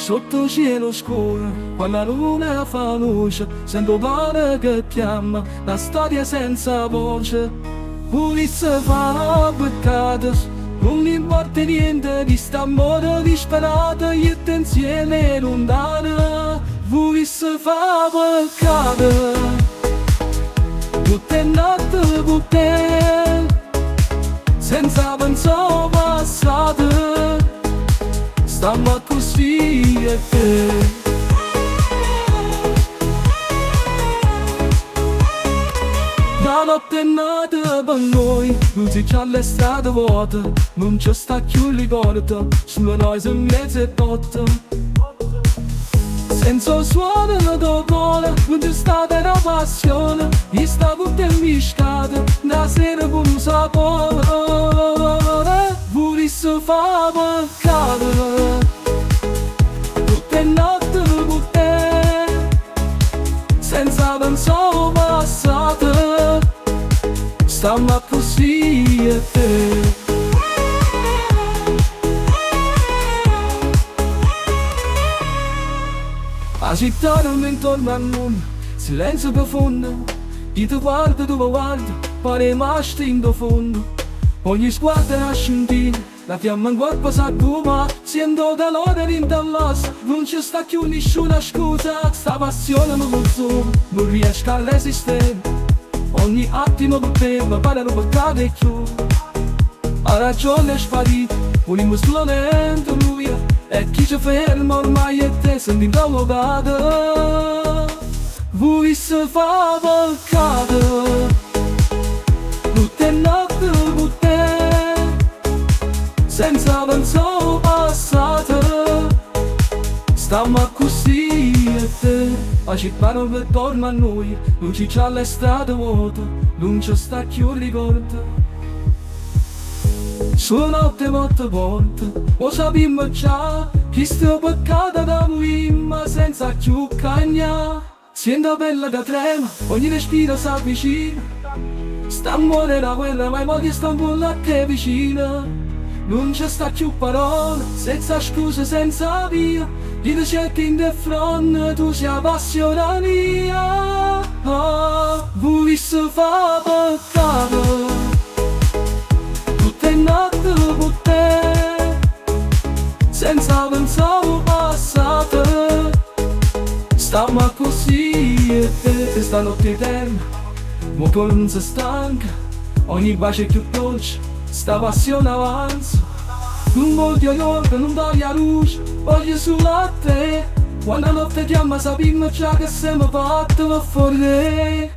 Sotto cielo scuro, quando la luna fa luce, sento pane che chiama, la storia senza voce. Ulisse fa peccato, non importa niente di st'amore disperato, io te insieme lontano. Ulisse fa peccato, tutte notti con te, senza pensare passato, stiamo così e te. La notte è nata per noi, musica alle strade vuote, non ci sta più il ricordo, solo noi siamo mezzo e botte. Senza suono da cuore, non c'è stata una passione, io stavo per miscata, da sera con un sapore. Volessi fa peccato, tutte notti con te, senza pensare passato, stiamo così e te. La città non mi intorno a nulla, silenzio profondo, io ti guardo, tu mi guardi, pare rimasto in fondo. Ogni sguardo è una scintilla, la fiamma in corpo s'accuma, sento dolore dall'ossa, non ci sta più nessuna scusa, sta passione mi consuma, non riesco a resistere, ogni attimo per te mi pare un peccato e più. La ragione è sparita, un muscolo lento lui, e chi ci ferma ormai è te, senti incollocato. Volessi fa peccato, tutte notti con te, senza pensare passato, stiamo così e te. La città non torna a noi, luci c'ha le strade vuote, non ci sta più il ricordo. Sulla notte molte volte, lo sappiamo già, chi sto peccato da noi, ma senza più cagna. Sento bella che trema, ogni respiro s'avvicina, st'amore da quella, ma i modi stanno a te vicina. Non ci sta più parole, senza scuse, senza via, io ti cerco in the front, tu sei passione mia. Volessi fa peccato, tutte notti con te, senza pensare passato, stiamo così e te. Questa notte eterna, mo che non si stanca, ogni bacio è più dolce, sta passione avanza. Non voglio io, non voglio luce, voglio solo a te. Quando la notte chiama sappiamo già che siamo fatti per fuori.